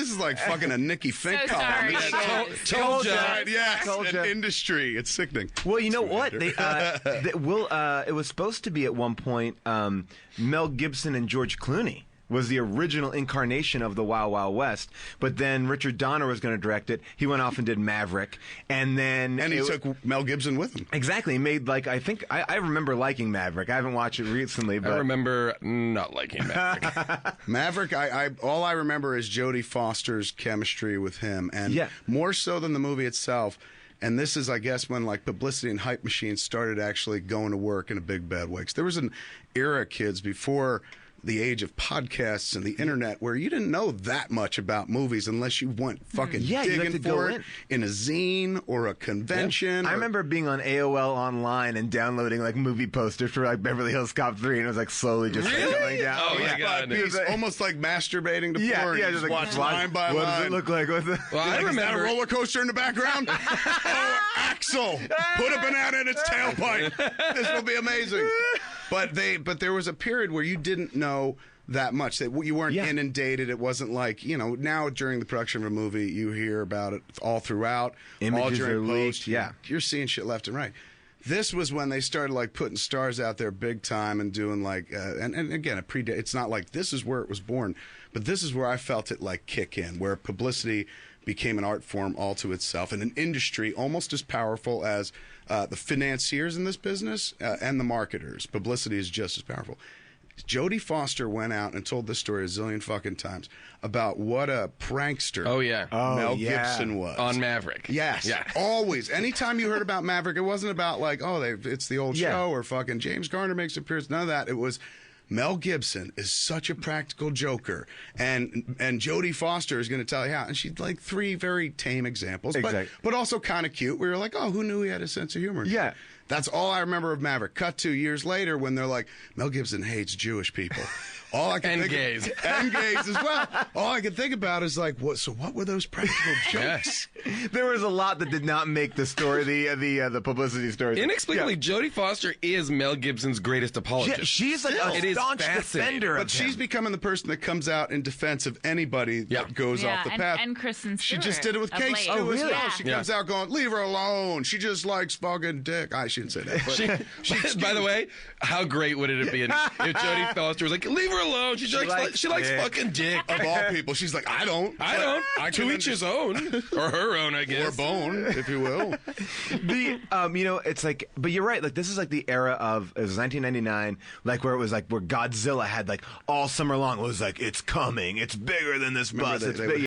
this is like fucking a Nikki Fink So column. sorry, Yeah, guys. Told ya. Right, yes, Told ya. an industry. It's sickening. Well, you know what? It was supposed to be at one point Mel Gibson and George Clooney was the original incarnation of the Wild Wild West. But then Richard Donner was going to direct it. He went off and did Maverick. And then... And he took Mel Gibson with him. Exactly. He made, like, I think... I remember liking Maverick. I haven't watched it recently, but... I remember not liking Maverick. Maverick, all I remember is Jodie Foster's chemistry with him. And more so than the movie itself... And this is, I guess, when like publicity and hype machines started actually going to work in a big bad way. 'Cause there was an era, kids, before the age of podcasts and the internet where you didn't know that much about movies unless you went fucking digging for it in a zine or a convention. I remember being on AOL online and downloading like movie posters for like Beverly Hills Cop 3, and it was like slowly just going down. Oh my God. It was almost like masturbating to porn. Yeah, You just like watch line by line. What does it look like? Well, I Is that a remember. roller coaster in the background? Oh, Axel, put a banana in its tailpipe. This will be amazing. But there was a period where you didn't know that much, that you weren't inundated. It wasn't like, you know, now during the production of a movie, you hear about it all throughout. Images all during are post. leaked, You're seeing shit left and right. This was when they started like putting stars out there big time and doing like, and again, it's not like this is where it was born, but this is where I felt it like kick in, where publicity became an art form all to itself and an industry almost as powerful as the financiers in this business and the marketers. Publicity is just as powerful. Jodie Foster went out and told this story a zillion fucking times about what a prankster Mel Gibson was. On Maverick. Yes. Yeah. Always. Anytime you heard about Maverick, it wasn't about like, it's the old show or fucking James Garner makes an appearance. None of that. It was Mel Gibson is such a practical joker. And Jodie Foster is going to tell you how. And she's like 3 very tame examples, but also kind of cute. We were like, oh, who knew he had a sense of humor? Yeah. That's all I remember of Maverick. Cut 2 years later when they're like, Mel Gibson hates Jewish people. All I can and gays. And gays as well. All I could think about is like, what were those practical jokes? There was a lot that did not make the story, the publicity story. Inexplicably, Jodie Foster is Mel Gibson's greatest apologist. Yeah, she's like a staunch defender of But she's becoming the person that comes out in defense of anybody that goes off the path. And Kristen Stewart. She just did it with Kate Stu as well. She comes out going, leave her alone. She just likes fucking dick. I shouldn't say that. But by the way, how great would it have been if Jodie Foster was like, leave her alone. She likes fucking dick. Of all people, she's like, I don't. To each his own, or her own, I guess, or bone, if you will. It's like, but you're right. Like this is like the era of it was 1999, like where it was like where Godzilla had like all summer long it was like it's coming, it's bigger than this bus, it's big.